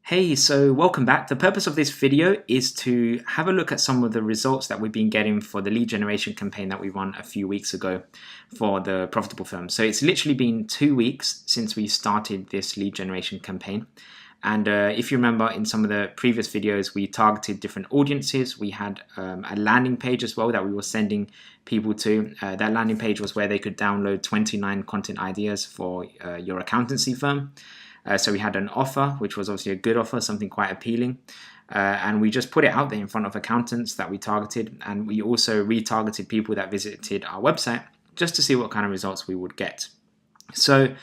Hey, so welcome back. The purpose of this video is to have a look at some of the results that we've been getting for the lead generation campaign that we run a few weeks ago for the Profitable Firm. So it's literally been 2 weeks since we started this lead generation campaign. And if you remember, in some of the previous videos, we targeted different audiences. We had a landing page as well that we were sending people to. That landing page was where they could download 29 content ideas for your accountancy firm. So we had an offer, which was obviously a good offer, something quite appealing. And we just put it out there in front of accountants that we targeted. And we also retargeted people that visited our website just to see what kind of results we would get. So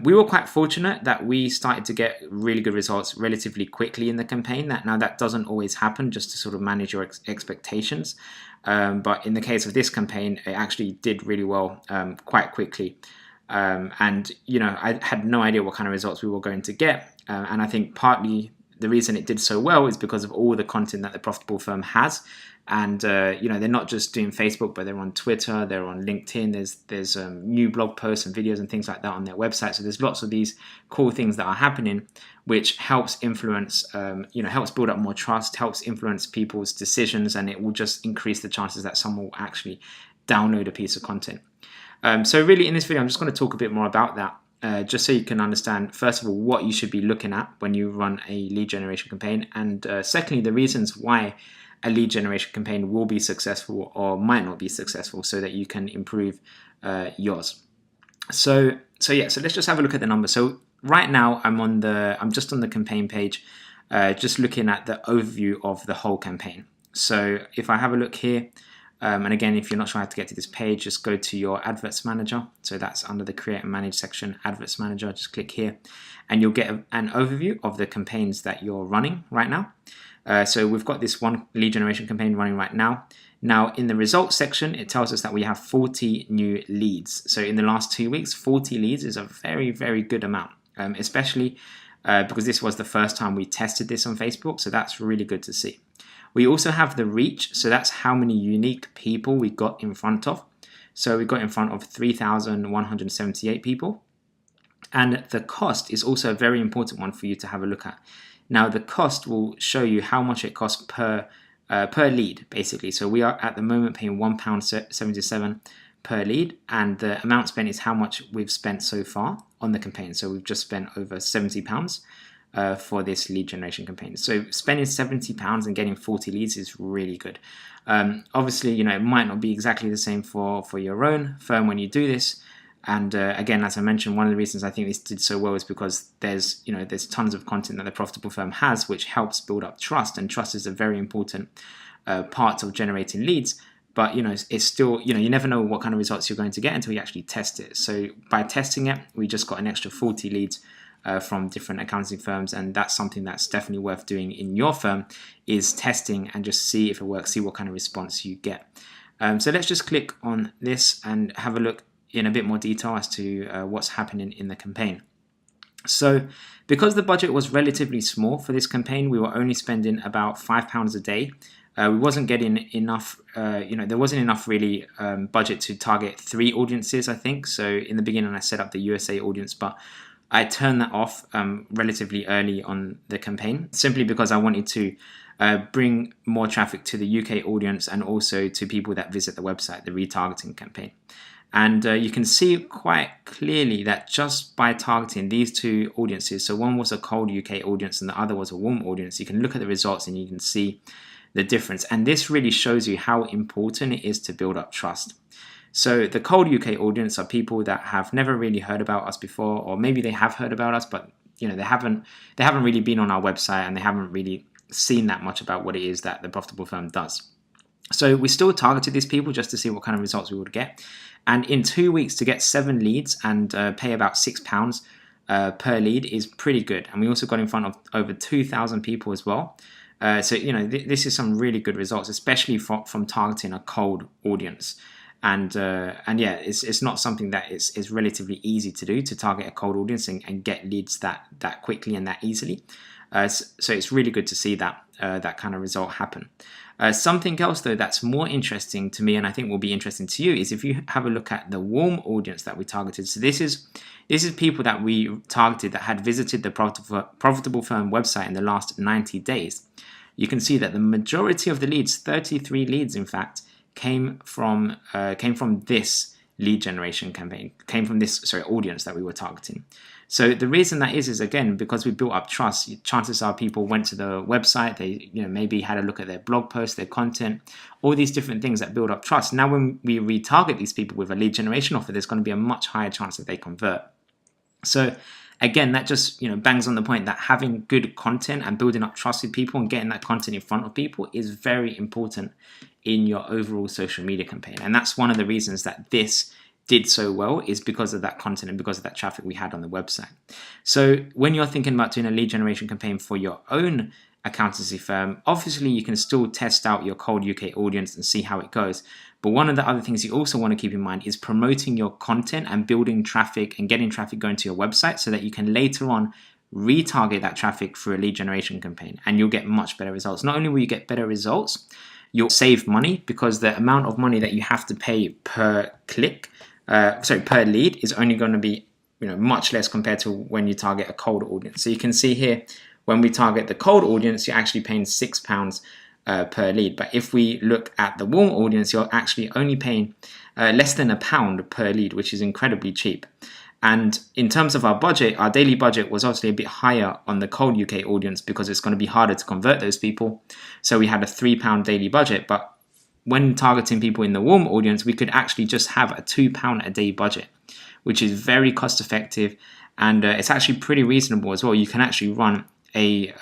we were quite fortunate that we started to get really good results relatively quickly in the campaign. Now that doesn't always happen, just to sort of manage your expectations. But in the case of this campaign, it actually did really well quite quickly. And you know, I had no idea what kind of results we were going to get, and I think partly the reason it did so well is because of all the content that the Profitable Firm has. And you know, they're not just doing Facebook, but they're on Twitter, they're on LinkedIn. There's new blog posts and videos and things like that on their website. So there's lots of these cool things that are happening, which helps influence, helps build up more trust, helps influence people's decisions, and it will just increase the chances that someone will actually download a piece of content. So really in this video, I'm just going to talk a bit more about that, just so you can understand, first of all, what you should be looking at when you run a lead generation campaign. And secondly, the reasons why a lead generation campaign will be successful or might not be successful, so that you can improve yours. So let's just have a look at the numbers. So right now I'm just on the campaign page, just looking at the overview of the whole campaign. So if I have a look here, and again, if you're not sure how to get to this page, just go to your Adverts Manager. So that's under the Create and Manage section, Adverts Manager. Just click here, and you'll get an overview of the campaigns that you're running right now. So we've got this one lead generation campaign running right now. Now, in the results section, it tells us that we have 40 new leads. So in the last 2 weeks, 40 leads is a very, very good amount, especially because this was the first time we tested this on Facebook. So that's really good to see. We also have the reach, so that's how many unique people we got in front of. So we got in front of 3,178 people. And the cost is also a very important one for you to have a look at. Now, the cost will show you how much it costs per lead, basically. So we are at the moment paying £1.77 per lead, and the amount spent is how much we've spent so far on the campaign. So we've just spent over £70. For this lead generation campaign. So spending £70 and getting 40 leads is really good. Obviously, you know, it might not be exactly the same for your own firm when you do this. And again, as I mentioned, one of the reasons I think this did so well is because there's tons of content that the Profitable Firm has, which helps build up trust. And trust is a very important part of generating leads. But you know, it's still, you know, you never know what kind of results you're going to get until you actually test it. So by testing it, we just got an extra 40 leads from different accounting firms, and that's something that's definitely worth doing in your firm, is testing and just see if it works, see what kind of response you get. So let's just click on this and have a look in a bit more detail as to what's happening in the campaign. So because the budget was relatively small for this campaign, we were only spending about £5 a day. We wasn't getting enough, there wasn't enough really budget to target 3 audiences, I think. So in the beginning I set up the USA audience, but I turned that off relatively early on the campaign, simply because I wanted to bring more traffic to the UK audience and also to people that visit the website, the retargeting campaign. And you can see quite clearly that just by targeting these 2 audiences, so one was a cold UK audience and the other was a warm audience, you can look at the results and you can see the difference. And this really shows you how important it is to build up trust. So the cold UK audience are people that have never really heard about us before, or maybe they have heard about us, but you know, they haven't really been on our website and they haven't really seen that much about what it is that the Profitable Firm does. So we still targeted these people just to see what kind of results we would get. And in 2 weeks to get 7 leads and pay about £6 per lead is pretty good. And we also got in front of over 2,000 people as well. So you know, this is some really good results, especially from targeting a cold audience. And yeah, it's not something that is relatively easy to do, to target a cold audience and get leads that quickly and that easily. So it's really good to see that kind of result happen. Something else though that's more interesting to me, and I think will be interesting to you, is if you have a look at the warm audience that we targeted. So this is people that we targeted that had visited the Profitable Firm website in the last 90 days. You can see that the majority of the leads, 33 leads in fact, came from this lead generation campaign, came from this audience that we were targeting. So the reason that is again because we built up trust. Chances are people went to the website, they maybe had a look at their blog posts, their content, all these different things that build up trust. Now when we retarget these people with a lead generation offer, there's going to be a much higher chance that they convert. So again, that just bangs on the point that having good content and building up trust with people and getting that content in front of people is very important in your overall social media campaign. And that's one of the reasons that this did so well, is because of that content and because of that traffic we had on the website. So when you're thinking about doing a lead generation campaign for your own accountancy firm, obviously you can still test out your cold UK audience and see how it goes. But one of the other things you also want to keep in mind is promoting your content and building traffic and getting traffic going to your website so that you can later on retarget that traffic through a lead generation campaign, and you'll get much better results. Not only will you get better results, you'll save money because the amount of money that you have to pay per click, per lead, is only going to be much less compared to when you target a cold audience. So you can see here, when we target the cold audience, you're actually paying £6 per lead. But if we look at the warm audience, you're actually only paying less than £1 per lead, which is incredibly cheap. And in terms of our budget, our daily budget was obviously a bit higher on the cold UK audience because it's going to be harder to convert those people. So we had a £3 daily budget. But when targeting people in the warm audience, we could actually just have a £2 a day budget, which is very cost effective. And it's actually pretty reasonable as well. You can actually run a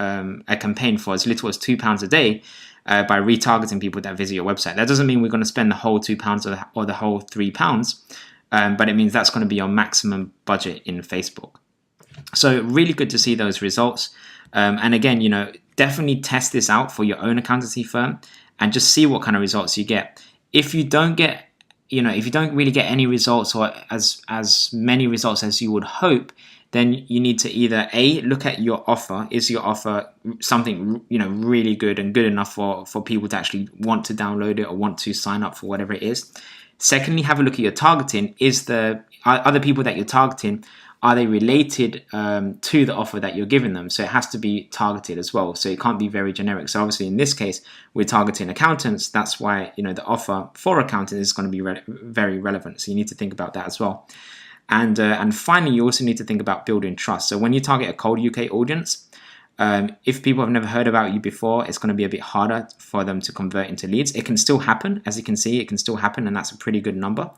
campaign for as little as £2 a day by retargeting people that visit your website. That doesn't mean we're going to spend the whole £2 or the whole £3, but it means that's going to be your maximum budget in Facebook. So really good to see those results. And again, definitely test this out for your own accountancy firm and just see what kind of results you get. If you don't get, if you don't really get any results or as many results as you would hope, then you need to either look at your offer. Is your offer something really good and good enough for people to actually want to download it or want to sign up for whatever it is? Secondly, have a look at your targeting. Are the people that you're targeting, are they related to the offer that you're giving them? So it has to be targeted as well. So it can't be very generic. So obviously in this case, we're targeting accountants. That's why the offer for accountants is going to be very relevant. So you need to think about that as well. And finally, you also need to think about building trust. So when you target a cold UK audience, if people have never heard about you before, it's going to be a bit harder for them to convert into leads. It can still happen. As you can see, it can still happen, and that's a pretty good number.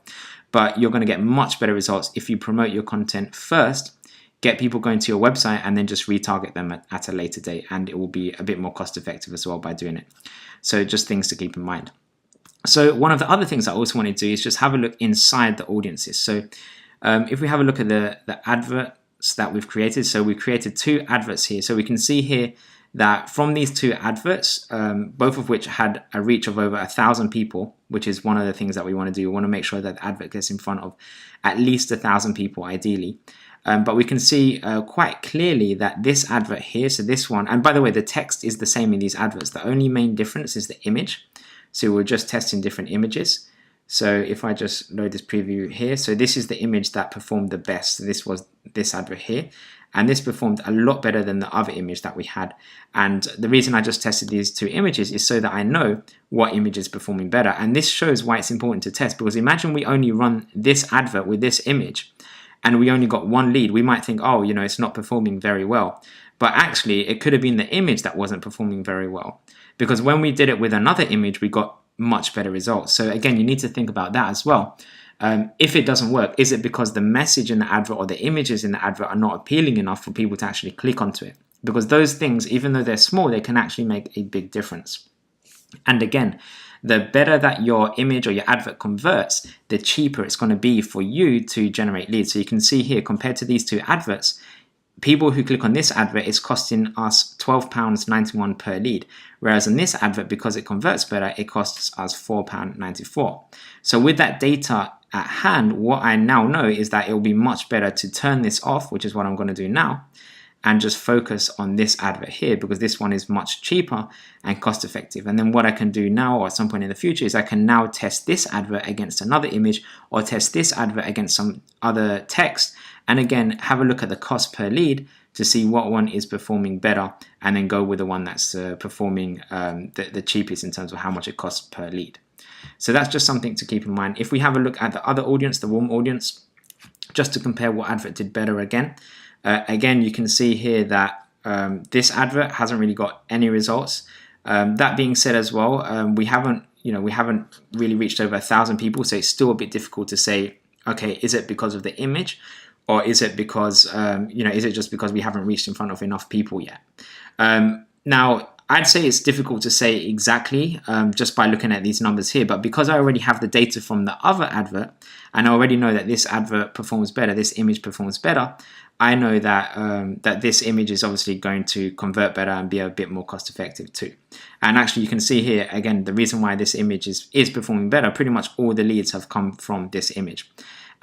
But you're going to get much better results if you promote your content first, get people going to your website, and then just retarget them at a later date. And it will be a bit more cost effective as well by doing it. So just things to keep in mind. So one of the other things I also want to do is just have a look inside the audiences. So if we have a look at the adverts that we've created, so we created 2 adverts here. So we can see here that from these 2 adverts, both of which had a reach of over 1,000 people, which is one of the things that we want to do. We want to make sure that the advert gets in front of at least 1,000 people ideally. But we can see quite clearly that this advert here, so this one, and by the way, the text is the same in these adverts. The only main difference is the image. So we're just testing different images. So if I just load this preview here, so this is the image that performed the best. So this was this advert here, and this performed a lot better than the other image that we had. And the reason I just tested these 2 images is so that I know what image is performing better. And this shows why it's important to test, because imagine we only run this advert with this image and we only got 1 lead. We might think, oh, it's not performing very well. But actually, it could have been the image that wasn't performing very well, because when we did it with another image, we got much better results. So again, you need to think about that as well. If it doesn't work, is it because the message in the advert or the images in the advert are not appealing enough for people to actually click onto it? Because those things, even though they're small, they can actually make a big difference. And again, the better that your image or your advert converts, the cheaper it's going to be for you to generate leads. So you can see here, compared to these 2 adverts, people who click on this advert is costing us £12.91 per lead. Whereas on this advert, because it converts better, it costs us £4.94. So with that data at hand, what I now know is that it will be much better to turn this off, which is what I'm going to do now. and just focus on this advert here, because this one is much cheaper and cost effective. And then what I can do now, or at some point in the future, is I can now test this advert against another image, or test this advert against some other text, and again have a look at the cost per lead to see what one is performing better, and then go with the one that's performing the cheapest in terms of how much it costs per lead. So that's just something to keep in mind. If we have a look at the other audience, the warm audience, just to compare what advert did better again, you can see here that this advert hasn't really got any results. That being said as well, we haven't really reached over 1,000 people, so it's still a bit difficult to say, okay, is it because of the image, or is it because is it just because we haven't reached in front of enough people yet? Now, I'd say it's difficult to say exactly just by looking at these numbers here, but because I already have the data from the other advert, and I already know that this advert performs better, this image performs better, I know that that this image is obviously going to convert better and be a bit more cost effective too. And actually you can see here, again, the reason why this image is performing better, pretty much all the leads have come from this image.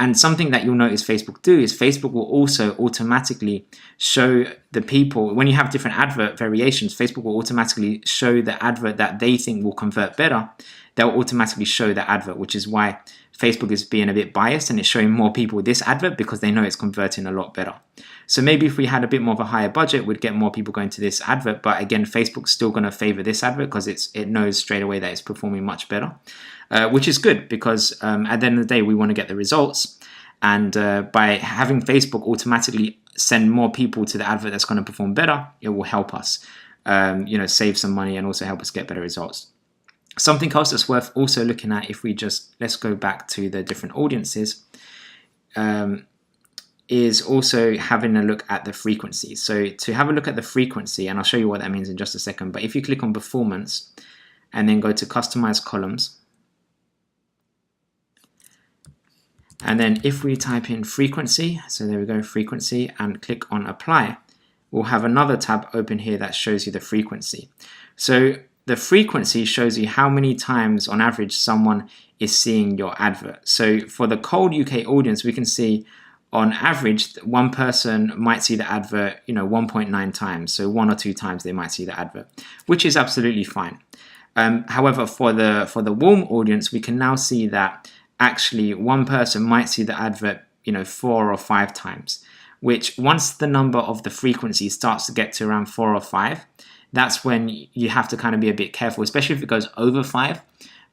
And something that you'll notice Facebook do is Facebook will also automatically show the people, when you have different advert variations, Facebook will automatically show the advert that they think will convert better. They'll automatically show the advert, which is why Facebook is being a bit biased and it's showing more people this advert because they know it's converting a lot better. So maybe if we had a bit more of a higher budget, we'd get more people going to this advert. But again, Facebook's still going to favor this advert because it knows straight away that it's performing much better, which is good because at the end of the day, we want to get the results. And by having Facebook automatically send more people to the advert that's going to perform better, it will help us, save some money and also help us get better results. Something else that's worth also looking at, if we let's go back to the different audiences, is also having a look at the frequency. So to have a look at the frequency, and I'll show you what that means in just a second, but if you click on performance and then go to customize columns, and then if we type in frequency, so there we go, frequency, and click on apply, we'll have another tab open here that shows you the frequency. So the frequency shows you how many times on average someone is seeing your advert. So for the cold UK audience, we can see on average one person might see the advert 1.9 times. So 1 or 2 times they might see the advert, which is absolutely fine. However, for the warm audience, we can now see that actually one person might see the advert 4 or 5 times, which once the number of the frequency starts to get to around 4 or 5, that's when you have to kind of be a bit careful, especially if it goes over 5.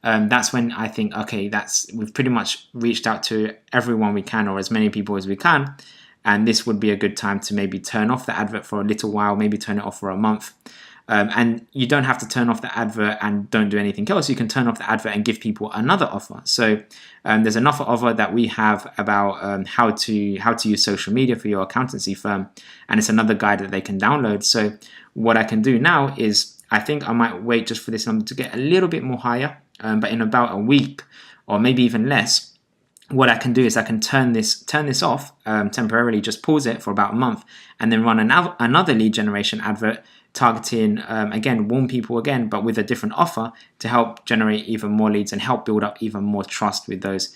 That's when I think, okay, we've pretty much reached out to everyone we can, or as many people as we can, and this would be a good time to maybe turn off the advert for a little while, maybe turn it off for a month. And you don't have to turn off the advert and don't do anything else. You can turn off the advert and give people another offer. So there's an offer that we have about how to use social media for your accountancy firm, and it's another guide that they can download. So what I can do now is I think I might wait just for this number to get a little bit more higher, but in about a week or maybe even less, what I can do is I can turn this off temporarily, just pause it for about a month, and then run another lead generation advert targeting, again, warm people again, but with a different offer to help generate even more leads and help build up even more trust with those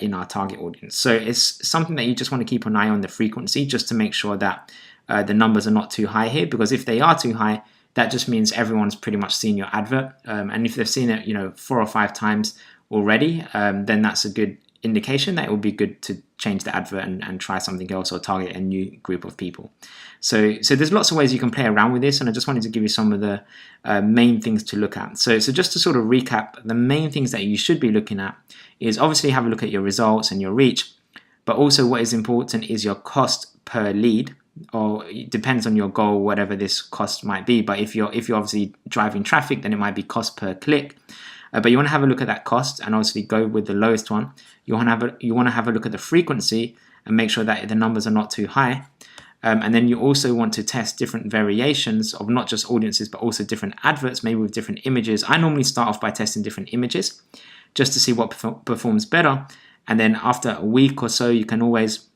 in our target audience. So it's something that you just want to keep an eye on, the frequency, just to make sure that the numbers are not too high here, because if they are too high, that just means everyone's pretty much seen your advert. And if they've seen it 4 or 5 times already, then that's a good indication that it would be good to change the advert and try something else or target a new group of people. So there's lots of ways you can play around with this, and I just wanted to give you some of the main things to look at. So just to sort of recap, the main things that you should be looking at is obviously have a look at your results and your reach, but also what is important is your cost per lead, or it depends on your goal, whatever this cost might be. But if you're obviously driving traffic, then it might be cost per click. But you want to have a look at that cost and obviously go with the lowest one. You want to have a look at the frequency and make sure that the numbers are not too high. And then you also want to test different variations of not just audiences, but also different adverts, maybe with different images. I normally start off by testing different images just to see what performs better. And then after a week or so, you can always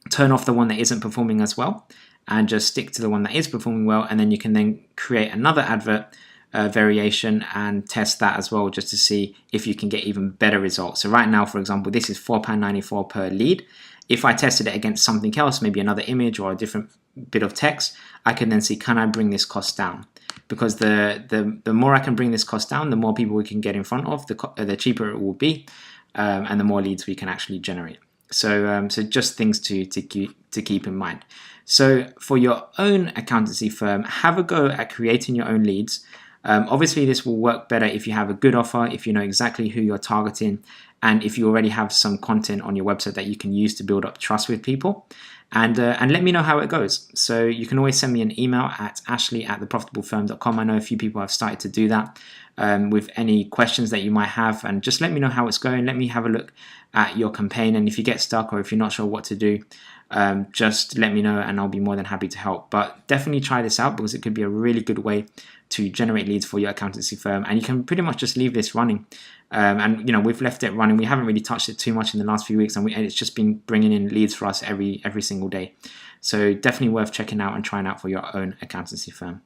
turn off the one that isn't performing as well and just stick to the one that is performing well. And then you can then create another advert variation and test that as well, just to see if you can get even better results. So right now, for example, this is £4.94 per lead. if I tested it against something else, maybe another image or a different bit of text, I can then see, can I bring this cost down? Because the more I can bring this cost down, the more people we can get in front of, the cheaper it will be, and the more leads we can actually generate. So just things to keep in mind. So for your own accountancy firm, have a go at creating your own leads. Obviously, this will work better if you have a good offer, if you know exactly who you're targeting, and if you already have some content on your website that you can use to build up trust with people. And let me know how it goes. So you can always send me an email at ashley@theprofitablefirm.com. I know a few people have started to do that with any questions that you might have, and just let me know how it's going. Let me have a look at your campaign, and if you get stuck or if you're not sure what to do, just let me know and I'll be more than happy to help. But definitely try this out, because it could be a really good way to generate leads for your accountancy firm, and you can pretty much just leave this running. And we've left it running. We haven't really touched it too much in the last few weeks, and it's just been bringing in leads for us every single day. So definitely worth checking out and trying out for your own accountancy firm.